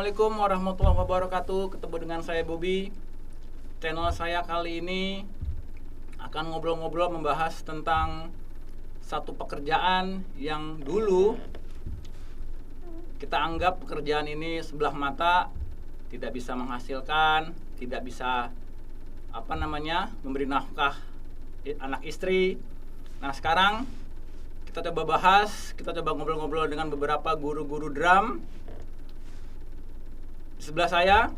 Assalamualaikum warahmatullahi wabarakatuh. Ketemu dengan saya Bobby. Channel saya kali ini akan ngobrol-ngobrol membahas tentang satu pekerjaan yang dulu kita anggap pekerjaan ini sebelah mata, tidak bisa menghasilkan, tidak bisa memberi nafkah anak istri. Nah, sekarang kita coba bahas, kita coba ngobrol-ngobrol dengan beberapa guru-guru drum. Di sebelah saya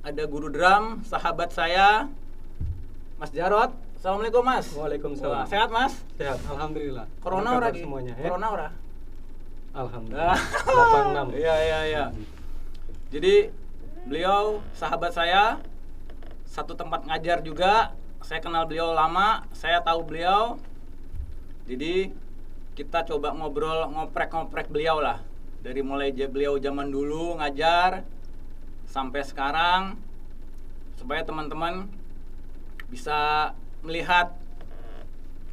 ada guru drum, sahabat saya, Mas Jarot. Assalamualaikum, Mas. Waalaikumsalam. Sehat, Mas? Sehat, alhamdulillah. Corona ora semuanya ya. Corona ora? Alhamdulillah. 86. Iya. Jadi beliau sahabat saya, satu tempat ngajar juga. Saya kenal beliau lama, saya tahu beliau. Jadi kita coba ngobrol, ngoprek beliau lah. Dari mulai beliau zaman dulu ngajar sampai sekarang, supaya teman-teman bisa melihat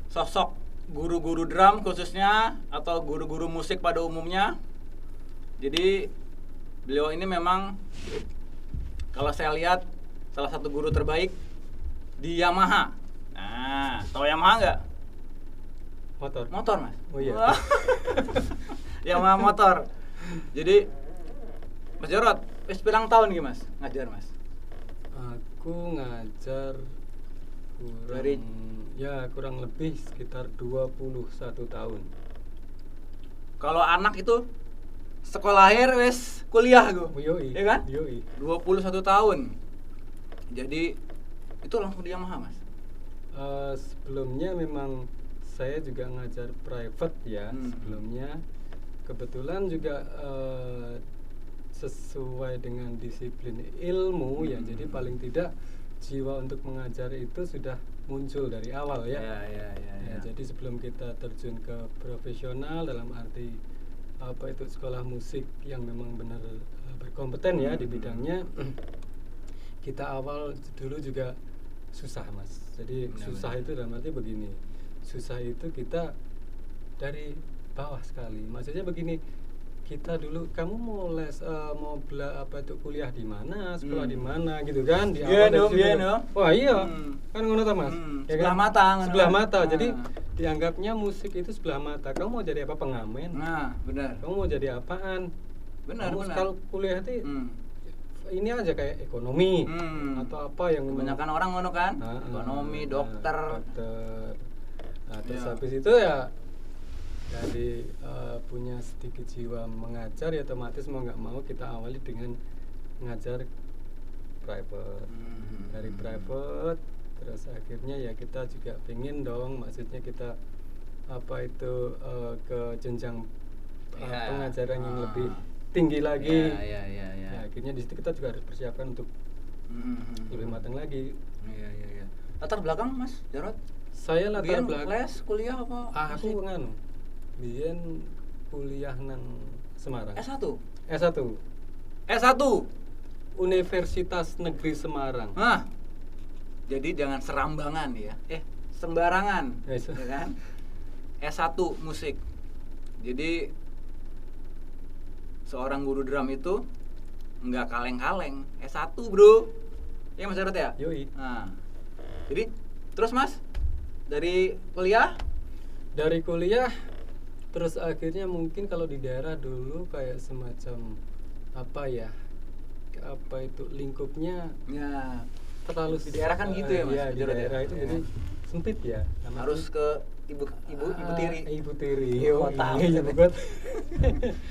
sosok guru-guru drum khususnya, atau guru-guru musik pada umumnya. Jadi beliau ini memang, kalau saya lihat, salah satu guru terbaik di Yamaha. Nah, tahu Yamaha nggak? Motor, Mas. Oh iya. Yamaha motor. Jadi Mas Jarot, wis pirang tahun iki, Mas, ngajar, Mas? Aku ngajar kurang lebih sekitar 21 tahun. Kalau anak itu sekolah akhir wis kuliah go. Yoi. Ya kan? Yoi. 21 tahun. Jadi itu langsung di Yamaha, Mas. Sebelumnya memang saya juga ngajar private ya. Sebelumnya kebetulan juga sesuai dengan disiplin ilmu ya. Jadi paling tidak jiwa untuk mengajar itu sudah muncul dari awal ya. Ya, jadi sebelum kita terjun ke profesional dalam arti itu sekolah musik yang memang benar berkompeten ya di bidangnya, kita awal dulu juga susah, Mas. Jadi susah itu dalam arti begini. Susah itu kita dari bawah sekali. Maksudnya begini, kita dulu, kamu mau kuliah di mana, sekolah di mana gitu kan, di awal dari situ. Wah iya, kan ngono ta, Mas. Ya Sebelah kan? mata. Sebelah mata. Jadi dianggapnya musik itu sebelah mata. Kamu mau jadi apa, pengamen? Nah, benar. Kamu mau jadi apaan? Benar. Kalau kuliah itu ini aja kayak ekonomi atau apa yang kebanyakan orang ngono kan? Ekonomi, dokter. Nah, terus habis itu ya jadi punya sedikit jiwa mengajar ya, otomatis mau nggak mau kita awali dengan mengajar private. Dari private terus akhirnya ya kita juga pengen dong, maksudnya kita ke jenjang pengajaran yang lebih tinggi lagi. Ya, akhirnya di situ kita juga harus persiapkan untuk lebih matang lagi. Iya. Latar belakang, Mas Jarot? Saya latar belakang les, kuliah apa? Aku biyen kuliah nang Semarang. S1 Universitas Negeri Semarang. Nah, jadi jangan serambangan ya. Sembarangan. Ya kan? S1 musik. Jadi seorang guru drum itu nggak kaleng-kaleng. S1, Bro. Ya, Mas Jarot ya? Yoi. Nah. Jadi terus, Mas, dari kuliah terus akhirnya mungkin kalau di daerah dulu kayak semacam lingkupnya ya terlalu di daerah kan gitu ya, Mas. Ya, di daerah itu jadi sempit ya. Harus ke ibu tiri. Ibu tiri. Kota. Iya, buat.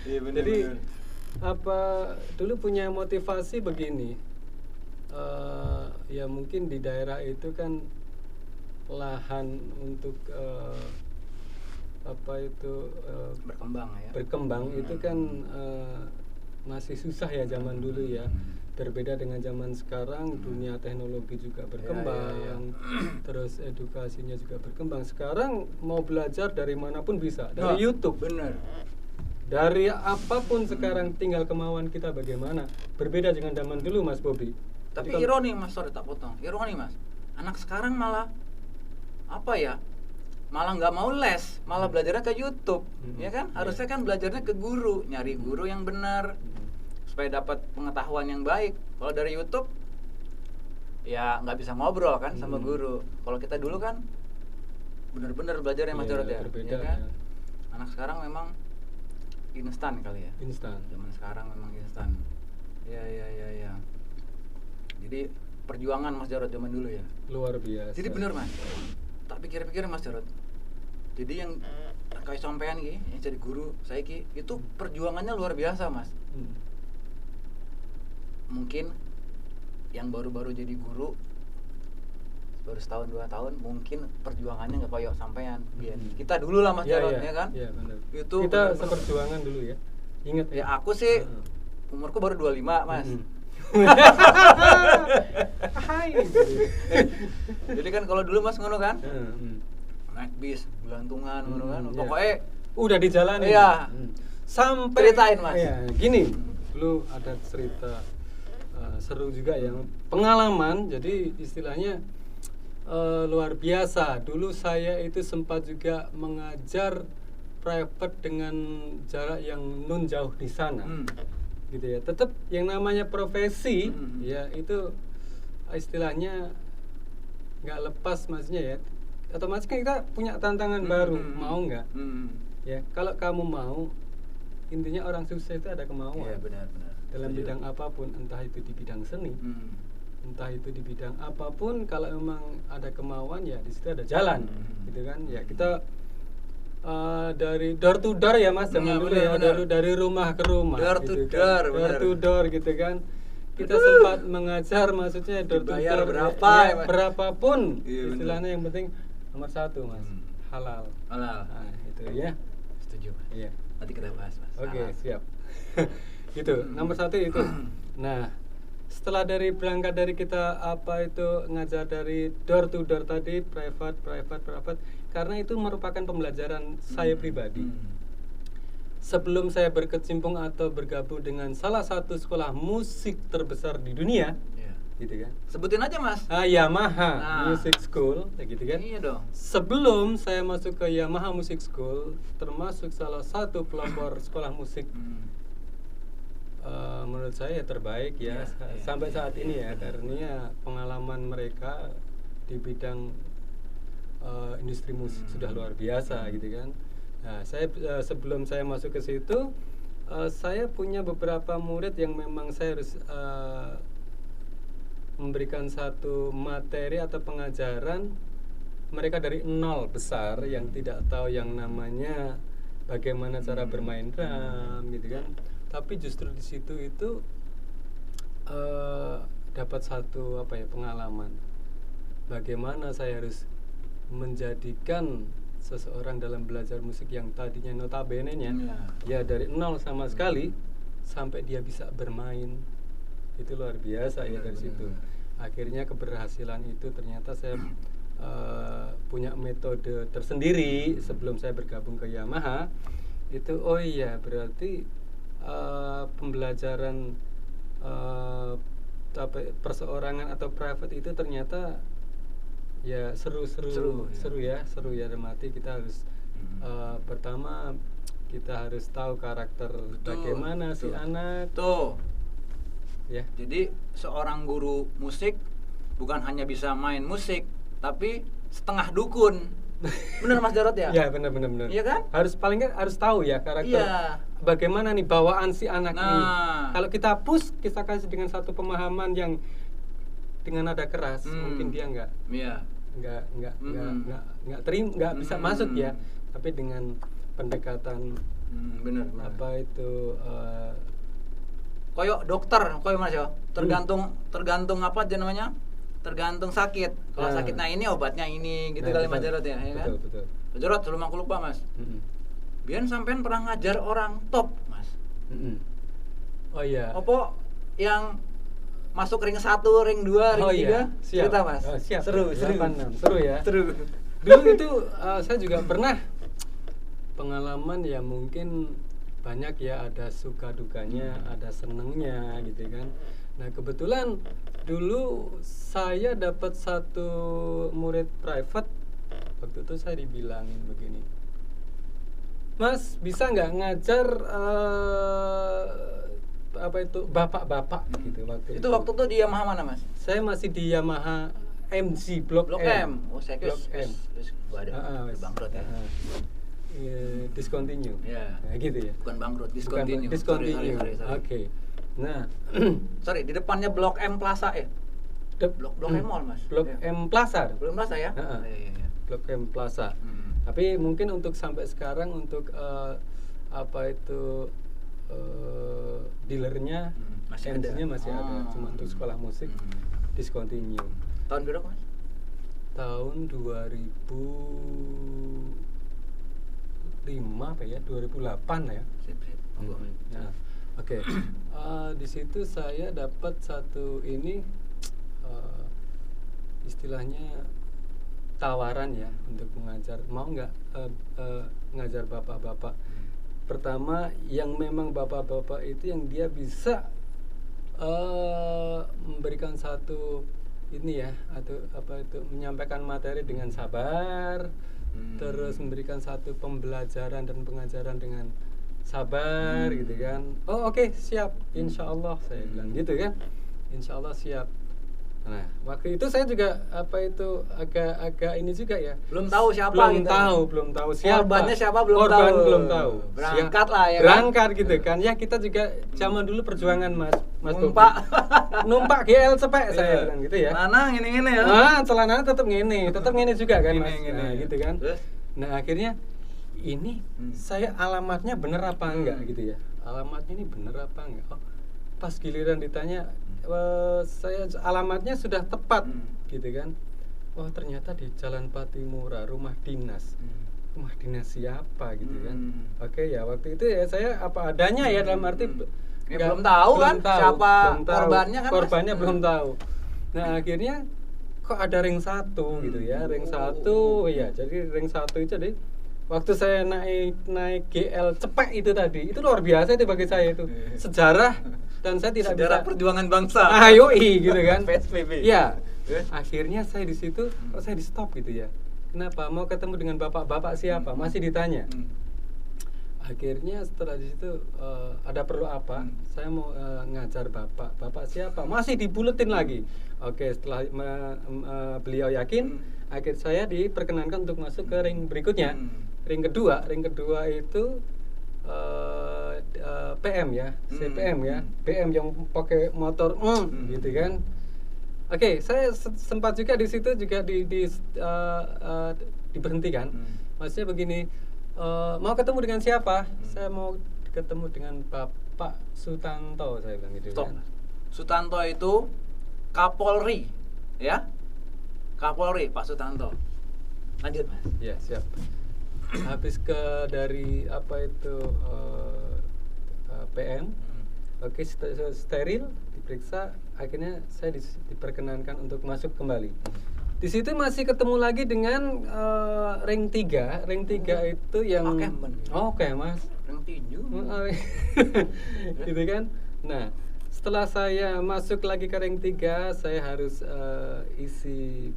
Iya, benar. Jadi dulu punya motivasi begini. Ya mungkin di daerah itu kan lahan untuk berkembang itu kan masih susah ya zaman dulu ya. Berbeda dengan zaman sekarang, dunia teknologi juga berkembang, terus edukasinya juga berkembang. Sekarang mau belajar dari manapun bisa, dari YouTube. Benar. Dari apapun sekarang, tinggal kemauan kita bagaimana. Berbeda dengan zaman dulu, Mas Bobby. Tapi ironi, Mas, sorry tak potong. Ironi, Mas. Anak sekarang malah malah nggak mau les, malah belajarnya ke YouTube, ya kan? Harusnya kan belajarnya ke guru, nyari guru yang benar, supaya dapat pengetahuan yang baik. Kalau dari YouTube ya nggak bisa ngobrol kan sama guru. Kalau kita dulu kan bener-bener belajarnya Mas Jarod ya. Berbeda, ya kan? ya. Anak sekarang memang instan kali ya. Instan. Zaman sekarang memang instan. Ya. Jadi perjuangan Mas Jarod zaman dulu ya. Luar biasa. Jadi bener Mas. Tak pikir-pikir Mas Jarod. Jadi yang kayak sampean ki, yang jadi guru saya ki, itu perjuangannya luar biasa Mas. Mungkin yang baru-baru jadi guru baru setahun 2 tahun mungkin perjuangannya nggak kayak sampean. Kita dulu lah Mas Jarod ya kan. Iya benar. Itu kita bener-bener seperjuangan dulu ya. Ingat ya aku sih umurku baru 25 Mas. Jadi kan kalau dulu Mas ngono kan. Naik bis, gelantungan ngono kan. Pokoknya udah di jalan. Iya. Sampai ceritain Mas. Iya, gini. Dulu ada cerita seru juga yang pengalaman. Jadi istilahnya luar biasa. Dulu saya itu sempat juga mengajar private dengan jarak yang nun jauh di sana. Gitu ya. Tetap yang namanya profesi ya itu istilahnya nggak lepas maksudnya ya. Otomatis kan kita punya tantangan baru, mau nggak? Ya, kalau kamu mau, intinya orang sukses itu ada kemauan. Iya, benar. Dalam bidang apapun, entah itu di bidang seni, entah itu di bidang apapun, kalau memang ada kemauan ya di situ ada jalan, gitu kan? Ya kita dari door to door ya Mas, zaman dulu ya, dari rumah ke rumah. Door to gitu door, kan? Door to door gitu kan. Kita sempat mengajar, maksudnya door to door berapa ya, berapapun, istilahnya yang penting nomor 1 Mas, halal. Nah, itu ya. Setuju Mas. Iya. Nanti kita bahas Mas. Oke, siap. Gitu. Nomor 1 itu. Nah, setelah berangkat dari kita ngajar dari door to door tadi, private, karena itu merupakan pembelajaran saya pribadi. Sebelum saya berkecimpung atau bergabung dengan salah satu sekolah musik terbesar di dunia, gitu kan? Sebutin aja Mas. Yamaha Music School, gitu kan? Iya dong. Sebelum saya masuk ke Yamaha Music School, termasuk salah satu pelopor sekolah musik, menurut saya terbaik ya sampai saat ini ya, karena pengalaman mereka di bidang industri musik sudah luar biasa, gitu kan? Nah, saya sebelum saya masuk ke situ, saya punya beberapa murid yang memang saya harus memberikan satu materi atau pengajaran mereka dari nol besar yang tidak tahu yang namanya bagaimana cara bermain drum, gitu kan? Tapi justru di situ itu dapat satu pengalaman bagaimana saya harus menjadikan seseorang dalam belajar musik yang tadinya notabene-nya ya dari nol sama sekali sampai dia bisa bermain. Itu luar biasa ya dari situ. Akhirnya keberhasilan itu ternyata saya punya metode tersendiri sebelum saya bergabung ke Yamaha. Itu berarti pembelajaran perseorangan atau private itu ternyata ya seru ya dalam arti kita harus pertama kita harus tahu karakter bagaimana si anak ya. Jadi seorang guru musik bukan hanya bisa main musik tapi setengah dukun. Bener Mas Jarod ya? Ya benar. Iya kan? Paling kan harus tahu ya karakter. Bagaimana nih bawaan si anak ini. Kalau kita push, kita kasih dengan satu pemahaman yang dengan nada keras, mungkin dia nggak terima, nggak bisa masuk ya. Tapi dengan pendekatan benar. Koyok dokter, koyok Mas ya. Tergantung apa aja namanya? Tergantung sakit. Kalau sakit ini obatnya ini gitu kali Mas Jarod ya, kan? Betul. Mas Jarod sebelum aku lupa Mas. Biar sampean pernah ngajar orang top, Mas. Oh iya. Apa yang masuk ring 1, ring 2, ring 3? Cerita Mas. Siap. Seru ya. Seru. Dulu itu saya juga pernah pengalaman ya, mungkin banyak ya, ada suka dukanya, ada senengnya gitu kan. Nah kebetulan dulu saya dapat satu murid private. Waktu itu saya dibilangin begini, Mas bisa nggak ngajar bapak-bapak gitu waktu itu. Waktu itu di Yamaha mana, Mas? Saya masih di Yamaha MG Blok M. Oh, saya Blok M. Ada bangkrut ya. Discontinue. Ya. Nah, gitu ya. Bukan bangkrut, discontinue. Discontinue. Sorry. Oke. Nah, sorry, di depannya Blok M Plaza ya? Blok M Mall, Mas. Blok M Plaza. Blok M Plaza ya? Iya. Blok M Plaza. Tapi mungkin untuk sampai sekarang untuk dealernya masih ada. Masih ada, cuma untuk sekolah musik discontinue. Tahun berapa, Mas? Tahun 2005 apa ya? 2008 ya. Nah, oke. Di situ saya dapat satu ini istilahnya tawaran ya untuk mengajar. Mau nggak ngajar bapak-bapak? Pertama, yang memang bapak-bapak itu yang dia bisa memberikan satu ini ya, atau menyampaikan materi dengan sabar, terus memberikan satu pembelajaran dan pengajaran dengan sabar gitu kan. Oh oke, siap, insya Allah saya bilang gitu kan, insya Allah siap. Nah, waktu itu saya juga agak ini juga ya. Belum tahu siapa belum gitu. tahu siapa. Korbannya siapa belum belum tahu. Berangkat lah ya. Berangkat kan? Gitu kan. Ya kita juga zaman dulu perjuangan Mas numpak GL cepek saya bilang gitu ya. Celana ngene-ngene ya. Celananya tetap ngene juga kan Mas. Nah, gitu kan. Nah, akhirnya ini saya alamatnya bener apa enggak gitu ya. Alamatnya ini bener apa enggak? Oh, pas giliran ditanya saya alamatnya sudah tepat gitu kan. Oh ternyata di Jalan Patimura, rumah dinas. Rumah dinas siapa gitu kan. Oke ya, waktu itu ya saya apa adanya ya, dalam arti belum tahu kan siapa korbannya kan. Korbannya belum tahu. Nah akhirnya kok ada ring 1 gitu ya. Ring 1 ya, jadi ring 1 itu jadi waktu saya naik GL cepek itu tadi, itu luar biasa itu bagi saya itu. Sejarah. Dan saya tidak sejarah bisa perjuangan bangsa. Yoi gitu kan. PSBB. Ya. Akhirnya saya di situ kok saya di stop gitu ya. Kenapa? Mau ketemu dengan bapak-bapak siapa? Masih ditanya. Akhirnya setelah di situ ada perlu apa? Saya mau ngajar bapak. Bapak siapa? Masih dibuletin lagi. Oke, setelah beliau yakin, akhir saya diperkenankan untuk masuk ke ring berikutnya. Ring kedua itu PM ya, CPM ya, PM yang pakai motor gitu kan. Oke, saya sempat juga di situ juga diberhentikan. Maksudnya begini, mau ketemu dengan siapa? Saya mau ketemu dengan Bapak Sutanto, saya bilang gitu kan. Sutanto itu Kapolri, ya? Kapolri, Pak Sutanto. Lanjut, Mas. Ya, siap. Habis dari PM, oke, steril, diperiksa, akhirnya saya diperkenankan untuk masuk kembali. Di situ masih ketemu lagi dengan ring 3 itu yang oke, Mas. Ring tinju. Gitu kan. Nah, setelah saya masuk lagi ke ring 3, saya harus isi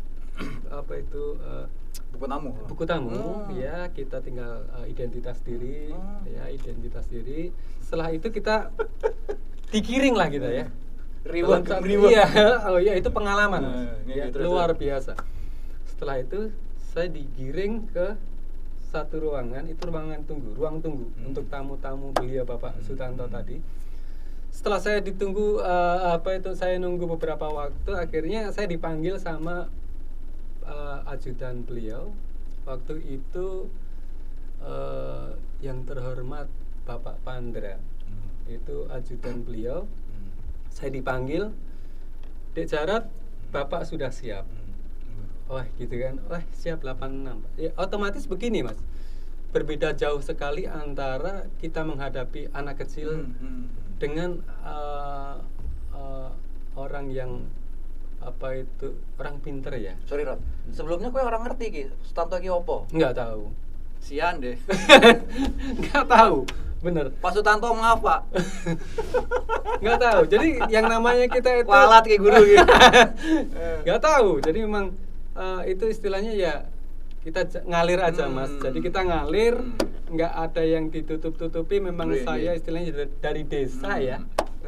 buku tamu ya, kita tinggal identitas diri ya, identitas diri. Setelah itu kita digiring lah kita ya. Iya, oh ya itu pengalaman ya, luar biasa. Setelah itu saya digiring ke satu ruangan, itu ruang tunggu untuk tamu-tamu beliau Bapak Sutanto tadi. Setelah saya ditunggu saya nunggu beberapa waktu, akhirnya saya dipanggil sama ajudan beliau waktu itu, yang terhormat Bapak Pandra. Itu ajudan beliau. Saya dipanggil, Dek Jarot, Bapak sudah siap. Wah gitu kan, wah siap 86. Ya, otomatis begini Mas, berbeda jauh sekali antara kita menghadapi anak kecil dengan orang yang orang pinter ya. Sorry Rod, sebelumnya kowe orang ngerti ki Sutanto ki opo? Nggak tahu. Sian deh. Nggak tahu. Bener. Pak Sutanto mengapa? Nggak tahu. Jadi yang namanya kita itu walat kayak guru gitu. Nggak tahu. Jadi memang itu istilahnya ya kita ngalir aja Mas. Jadi kita ngalir, nggak ada yang ditutup-tutupi. Memang saya istilahnya dari desa ya.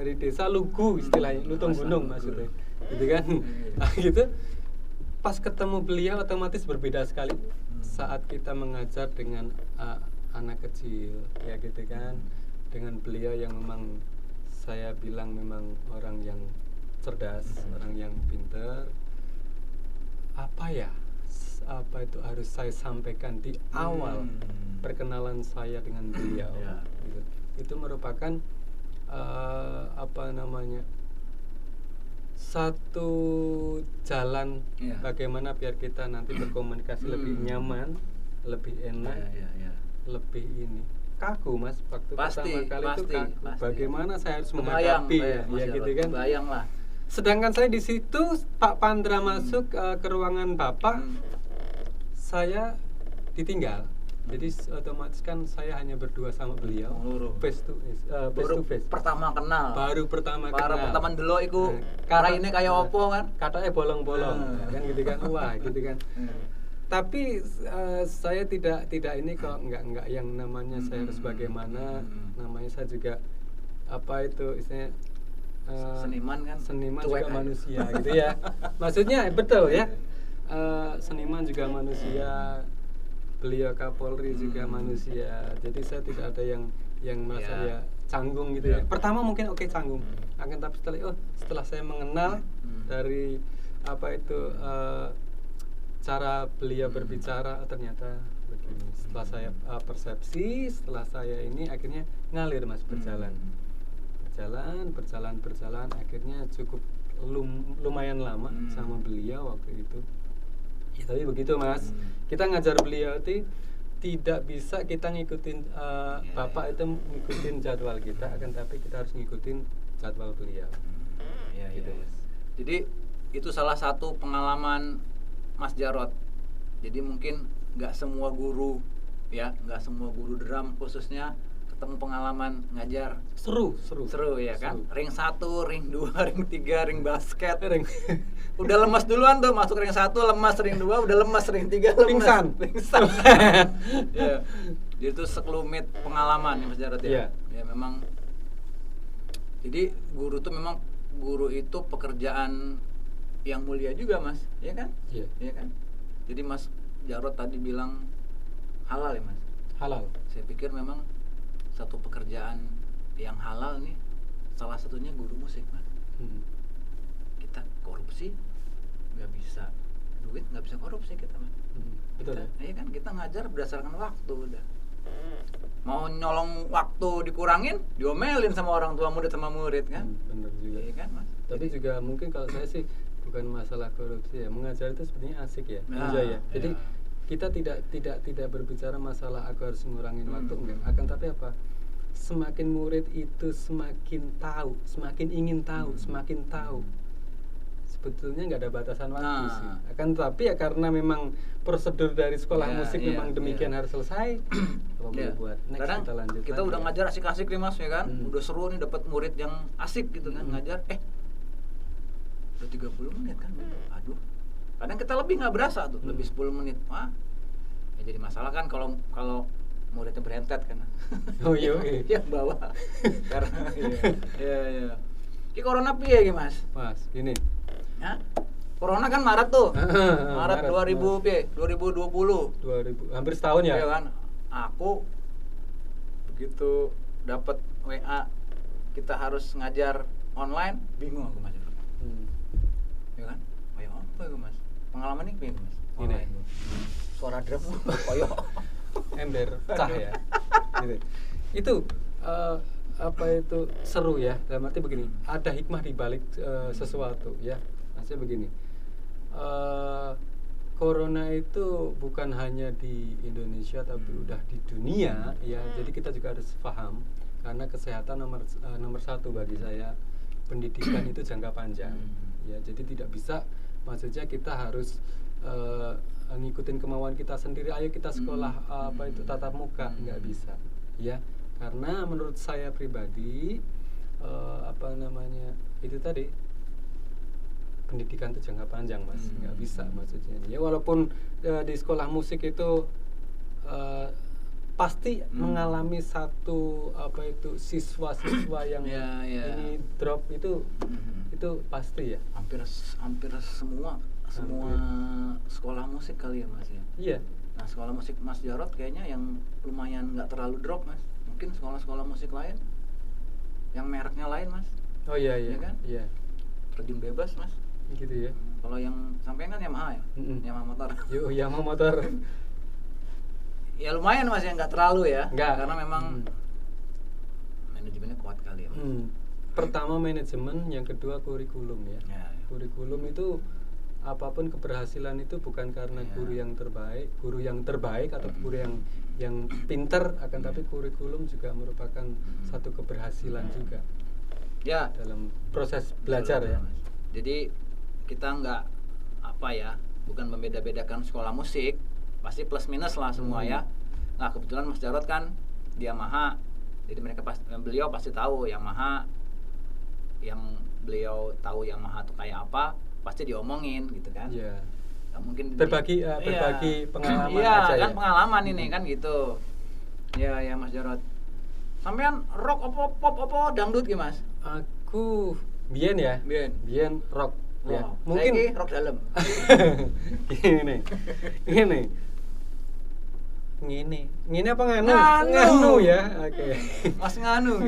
dari desa lugu istilahnya, lutung gunung maksudnya, gitu kan. Nah, gitu. Pas ketemu beliau otomatis berbeda sekali saat kita mengajar dengan anak kecil, ya gitu kan. Dengan beliau yang memang saya bilang memang orang yang cerdas, orang yang pintar. Apa itu harus saya sampaikan di awal perkenalan saya dengan beliau, gitu. Itu merupakan satu jalan bagaimana biar kita nanti berkomunikasi lebih nyaman, lebih enak, lebih ini. Kaku Mas, waktu pertama kali itu kaku. Bagaimana saya harus menghadapi ya gitu kan. Bayang lah. Sedangkan saya di situ Pak Pandra masuk ke ruangan Bapak, saya ditinggal. Jadi otomatis kan saya hanya berdua sama beliau, face to face. Pertama kenal. Baru pertama kenal. Pertama dulu iku raine kayak opo kan? Katanya bolong-bolong, kan gitu kan. Wah, gitu kan. Tapi saya tidak ini kok enggak yang namanya saya harus bagaimana, namanya saya juga istilahnya seniman juga manusia gitu ya. Maksudnya betul ya. Seniman juga manusia. Beliau Kapolri juga manusia, jadi saya tidak ada yang merasa ya canggung gitu ya. Pertama mungkin canggung, akan tapi setelah saya mengenal dari cara beliau berbicara, ternyata begini. Setelah saya persepsi, setelah saya ini akhirnya ngalir Mas, berjalan, akhirnya cukup lumayan lama sama beliau waktu itu. Ya, tapi begitu Mas, kita ngajar beliau itu tidak bisa kita ngikutin Bapak itu ngikutin jadwal kita, akan tapi kita harus ngikutin jadwal beliau. Gitu, Mas. Jadi itu salah satu pengalaman Mas Jarod. Jadi mungkin nggak semua guru drum khususnya ketemu pengalaman ngajar seru ya kan. Ring 1, ring 2, ring 3, ring basket, udah lemas duluan tuh, masuk ring 1 lemas, ring 2 udah lemas, ring 3 lemas, pingsan. Ya. Jadi itu sekelumit pengalaman ya Mas Jarod ya. Ya memang. Jadi guru itu pekerjaan yang mulia juga Mas, ya kan? Iya kan? Jadi Mas Jarod tadi bilang halal ya Mas? Halal. Saya pikir memang satu pekerjaan yang halal nih salah satunya guru musik Mas. Kita korupsi nggak bisa, duit nggak bisa korupsi kita Mas. Betul ya kan, kita ngajar berdasarkan waktu udah. Mau nyolong waktu dikurangin, diomelin sama orang tua murid sama murid kan. Benar juga. Iya kan Mas. Tapi juga mungkin kalau saya sih bukan masalah korupsi ya, mengajar itu sebenarnya asik ya. Jadi kita tidak berbicara masalah aku harus ngurangin waktu, enggak. Akan tapi semakin murid itu semakin tahu, semakin ingin tahu, semakin tahu. Sebetulnya nggak ada batasan waktu sih. Akan tapi ya karena memang prosedur dari sekolah musik memang demikian harus selesai. Kalau buat next kadang kita lanjut. Kita udah ngajar asik-asik nih Mas ya kan. Udah seru nih, dapat murid yang asik gitu kan ngajar. Udah 30 menit kan. Aduh. Kadang kita lebih nggak berasa tuh, lebih 10 menit. Ya jadi masalah kan kalau muridnya berentet kan. Yang bawa. Karena iya. Ki corona piye iki Mas? Mas, gini. Ya. Corona kan Maret tuh. Maret 2020. 2000, hampir setahun ya? Iya kan. Aku begitu dapat WA kita harus ngajar online, bingung aku Mas. Ya kan? Kayak apa itu Mas? Pengalaman ini piye Mas? Ini. Suara drum koyo ember pecah ya. Gitu. Itu itu seru ya. Dalam arti begini, ada hikmah di balik sesuatu ya. Maksudnya begini. Corona itu bukan hanya di Indonesia tapi udah di dunia ya. Jadi kita juga harus paham karena kesehatan nomor satu bagi saya. Pendidikan itu jangka panjang. Ya, jadi tidak bisa maksudnya kita harus ngikutin kemauan kita sendiri, ayo kita sekolah tatap muka, nggak bisa ya, karena menurut saya pribadi itu tadi pendidikan itu jangka panjang Mas, nggak bisa maksudnya ya, walaupun di sekolah musik itu pasti mengalami satu siswa-siswa yang ini drop itu pasti ya. Hampir semua sekolah musik kali ya Mas ya. Iya. Nah sekolah musik Mas Jarod kayaknya yang lumayan nggak terlalu drop Mas. Mungkin sekolah-sekolah musik lain yang mereknya lain Mas. Oh iya kan? Iya. Terjun bebas Mas. Gitu ya. Kalau yang sampean kan Yamaha ya. Yamaha motor. Yamaha motor. Ya lumayan Mas ya, nggak terlalu ya. Nggak. Karena memang manajemennya kuat kali ya Mas. Pertama manajemen, yang kedua kurikulum ya. Kurikulum itu apapun keberhasilan itu bukan karena guru yang terbaik atau guru yang pinter, akan tapi kurikulum juga merupakan satu keberhasilan juga ya dalam proses belajar ya. Jadi kita nggak bukan membeda-bedakan sekolah musik, pasti plus minus lah semua ya. Nah kebetulan Mas Jarod kan di Yamaha, jadi beliau pasti tahu Yamaha, yang beliau tahu Yamaha tuh kayak apa pasti diomongin gitu kan. Iya. Nah, mungkin berbagi pengalaman aja kan ya. Pengalaman ini kan gitu. Ya Mas Jarod. Sampean rock opo dangdut ki Mas? Aku biyen rock. Wow. Ya. Mungkin rock dalam. Ngene apa nganu ya. Oke. Mas nganu.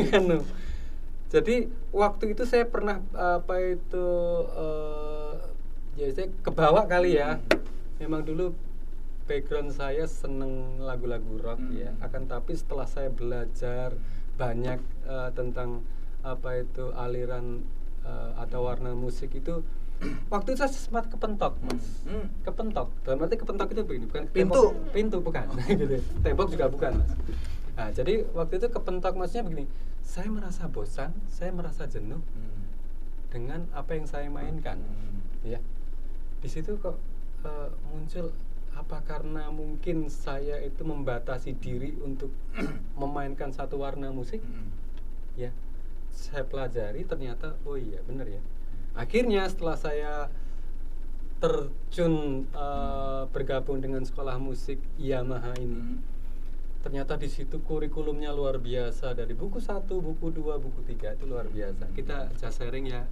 Jadi waktu itu saya pernah saya kebawa kali ya. Memang dulu background saya seneng lagu-lagu rock ya. Akan tapi setelah saya belajar banyak tentang aliran atau warna musik itu, waktu itu saya sempat kepentok Mas. Kepentok. Dalam arti kepentok itu begini, bukan pintu bukan. Gitu. Tembok juga bukan Mas. Nah, jadi waktu itu kepentok maksudnya begini, saya merasa bosan, saya merasa jenuh dengan apa yang saya mainkan. Ya. Di situ kok muncul apa, karena mungkin saya itu membatasi diri untuk memainkan satu warna musik. Ya. Saya pelajari, ternyata oh iya benar ya. Akhirnya setelah saya terjun bergabung dengan sekolah musik Yamaha ini, ternyata di situ kurikulumnya luar biasa, dari buku 1, buku 2, buku 3 itu luar biasa. Kita just sharing ya,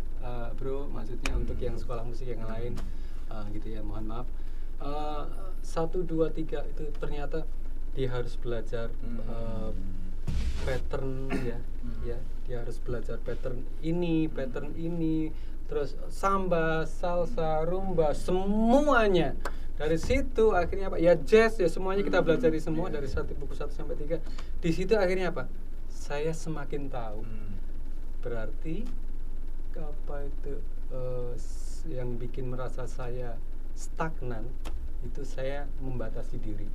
bro, maksudnya untuk yang sekolah musik yang lain gitu ya, mohon maaf. 1, 2, 3 itu ternyata dia harus belajar pattern ya, dia harus belajar pattern ini, terus samba, salsa, rumba, semuanya. Dari situ akhirnya apa? Ya jazz ya, semuanya kita belajar semua dari buku 1 sampai 3. Di situ akhirnya apa? Saya semakin tahu. Berarti yang bikin merasa saya stagnan itu saya membatasi diri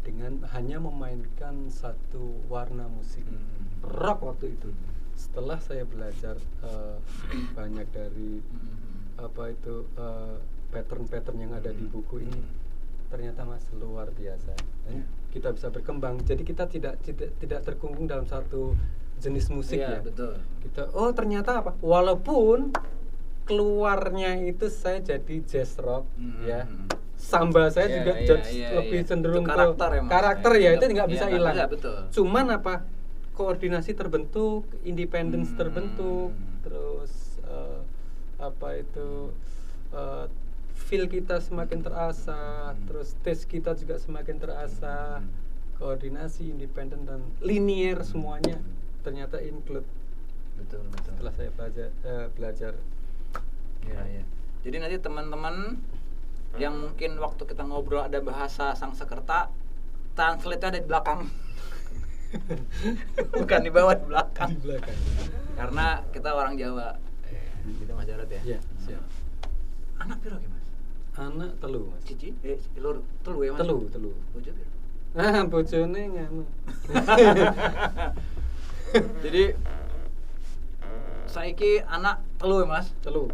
dengan hanya memainkan satu warna musik rock waktu itu. Setelah saya belajar banyak dari pattern-pattern yang ada di buku ini, ternyata Mas luar biasa. Kita bisa berkembang. Jadi kita tidak terkungkung dalam satu jenis musik ya. Betul. Kita ternyata apa? Walaupun keluarnya itu saya jadi jazz rock ya. Samba saya juga lebih cenderung ke karakter ya, itu nggak bisa hilang. Cuman apa? Koordinasi terbentuk, independence terbentuk, terus feel kita semakin terasa, terus taste kita juga semakin terasa, koordinasi, independen dan linear semuanya ternyata include. Betul. Setelah saya belajar. Ya. Jadi nanti teman-teman yang mungkin waktu kita ngobrol ada bahasa Sangsekerta, translate-nya ada di belakang. Bukan di bawah, di belakang. Karena kita orang Jawa. Gitu Mas Jarod ya. Iya, siap. Anak piro ki Mas? Anak telu Mas. Cici? Lur telu ya Mas? Telu. Bojo piro? Bojone nganu. Jadi saiki anak telu ya Mas? Telu.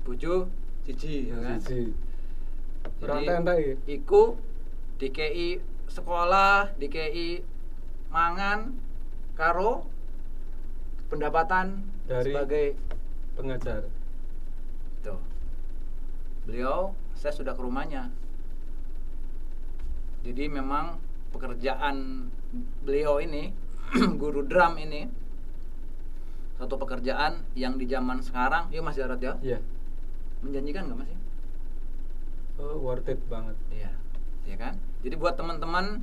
Bojo siji ya kan? Siji. Jadi iku DKI sekolah, DKI mangan karo pendapatan dari sebagai pengajar. Tuh. Beliau saya sudah ke rumahnya. Jadi memang pekerjaan beliau ini guru drum ini satu pekerjaan yang di zaman sekarang, ya Mas Jarod ya? Iya. Menjanjikan nggak Mas? Worth it banget. Iya, ya kan? Jadi buat teman-teman,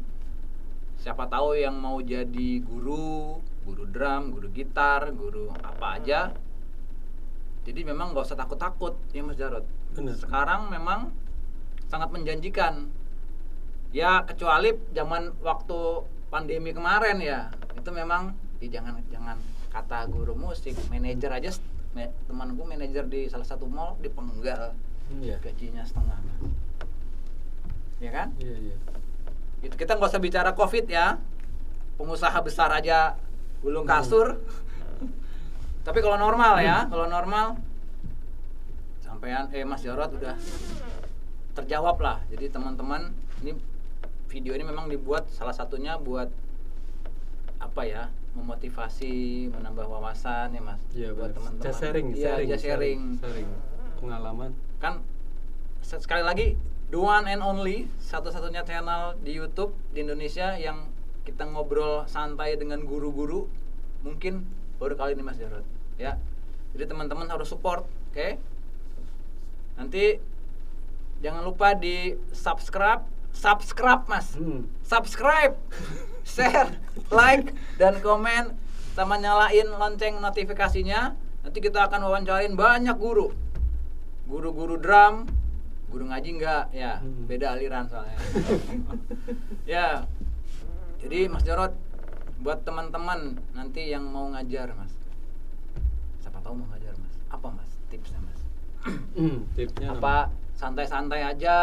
siapa tahu yang mau jadi guru drum, guru gitar, guru apa aja. Jadi memang nggak usah takut-takut, ya Mas Jarod. Benar. Sekarang memang sangat menjanjikan. Ya kecuali zaman waktu pandemi kemarin ya, itu memang jangan kata guru musik, manajer aja, temanku manajer di salah satu mall dipenggal, gajinya setengah, ya kan? Iya. Itu kita nggak usah bicara COVID ya, pengusaha besar aja gulung kasur. Tapi kalau normal ya, kalau normal, sampean Mas Jarod udah terjawab lah. Jadi teman-teman, ini video ini memang dibuat salah satunya buat apa ya? Memotivasi, menambah wawasan ya Mas. Iya, buat teman-teman. Sharing pengalaman. Kan sekali lagi the one and only satu-satunya channel di YouTube di Indonesia yang kita ngobrol santai dengan guru-guru, mungkin baru kali ini Mas Jarod ya. Jadi teman-teman harus support, oke? Nanti jangan lupa di subscribe Mas. Subscribe, share, like, dan komen, sama nyalain lonceng notifikasinya. Nanti kita akan wawancarain banyak guru drum, guru ngaji enggak ya, beda aliran soalnya. Ya, jadi Mas Jarod, buat teman-teman nanti yang mau ngajar Mas, siapa tahu mau ngajar Mas, apa Mas tipsnya Mas? Tipsnya apa santai-santai aja,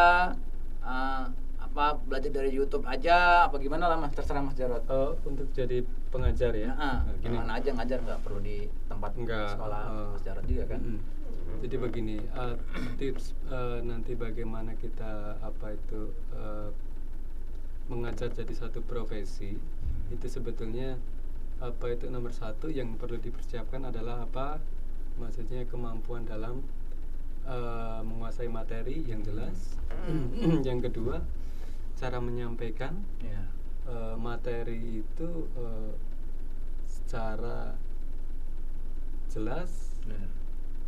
apa belajar dari YouTube aja, apa gimana lah Mas, terserah Mas Jarod. Untuk jadi pengajar ya, gimana aja ngajar, nggak perlu di tempat sekolah Mas Jarod juga kan. Jadi begini, tips nanti bagaimana kita mengajar jadi satu profesi, itu sebetulnya itu nomor satu yang perlu dipersiapkan adalah maksudnya kemampuan dalam menguasai materi yang jelas. Yang kedua, cara menyampaikan materi itu secara jelas,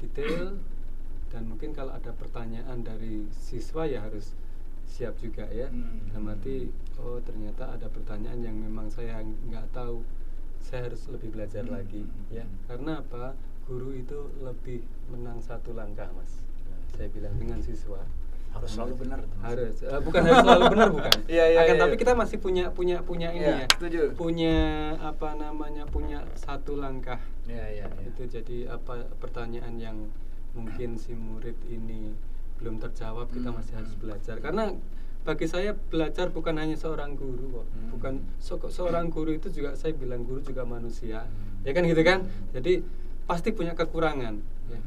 detail, dan mungkin kalau ada pertanyaan dari siswa ya harus siap juga ya. Dalam arti ternyata ada pertanyaan yang memang saya nggak tahu, saya harus lebih belajar lagi ya. Karena apa? Guru itu lebih menang satu langkah Mas. Saya bilang dengan siswa harus selalu benar. Bukan harus selalu benar, bukan. Tapi kita masih punya ini ya. Setuju. Punya punya satu langkah. Itu jadi pertanyaan yang mungkin si murid ini belum terjawab, kita masih harus belajar. Karena bagi saya belajar bukan hanya seorang guru kok. Bukan seorang guru itu juga, saya bilang guru juga manusia. Ya kan gitu kan? Jadi pasti punya kekurangan ya.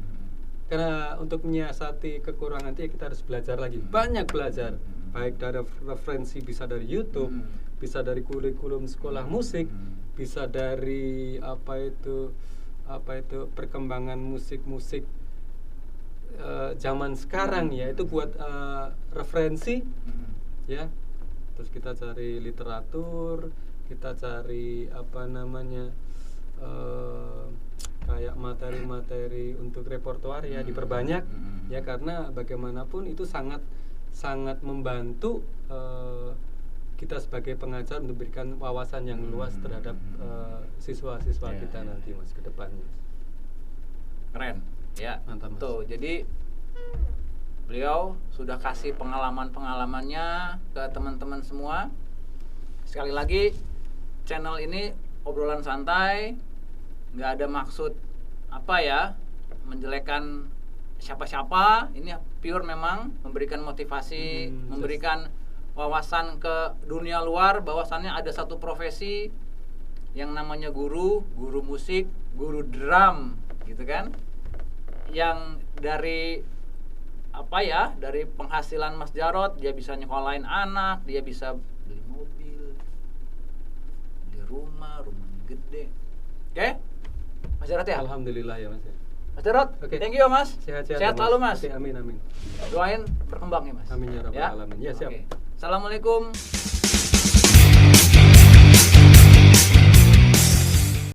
Karena untuk menyiasati kekurangan itu ya kita harus belajar lagi, banyak belajar, baik dari referensi, bisa dari YouTube, bisa dari kurikulum sekolah musik, bisa dari perkembangan musik zaman sekarang ya, itu buat referensi ya. Terus kita cari literatur, kita cari kayak materi-materi untuk repertoar ya, diperbanyak ya, karena bagaimanapun itu sangat membantu kita sebagai pengajar untuk memberikan wawasan yang luas terhadap siswa-siswa kita nanti Mas ke depannya. Keren ya. Mantap Mas. Tuh, jadi beliau sudah kasih pengalamannya ke teman-teman semua. Sekali lagi, channel ini obrolan santai, nggak ada maksud menjelekan siapa-siapa. Ini pure memang memberikan motivasi, memberikan wawasan ke dunia luar, bahwasannya ada satu profesi yang namanya guru musik, guru drum gitu kan, yang dari dari penghasilan Mas Jarod dia bisa nyekolahin anak, dia bisa beli mobil, beli rumah gede. Oke? Mas Jarod ya? Alhamdulillah ya Mas. Mas Jarod, thank you Mas. Sehat selalu Mas. Amin. Doain berkembang ya Mas. Amin ya rabbal alamin. Ya siap. Assalamualaikum.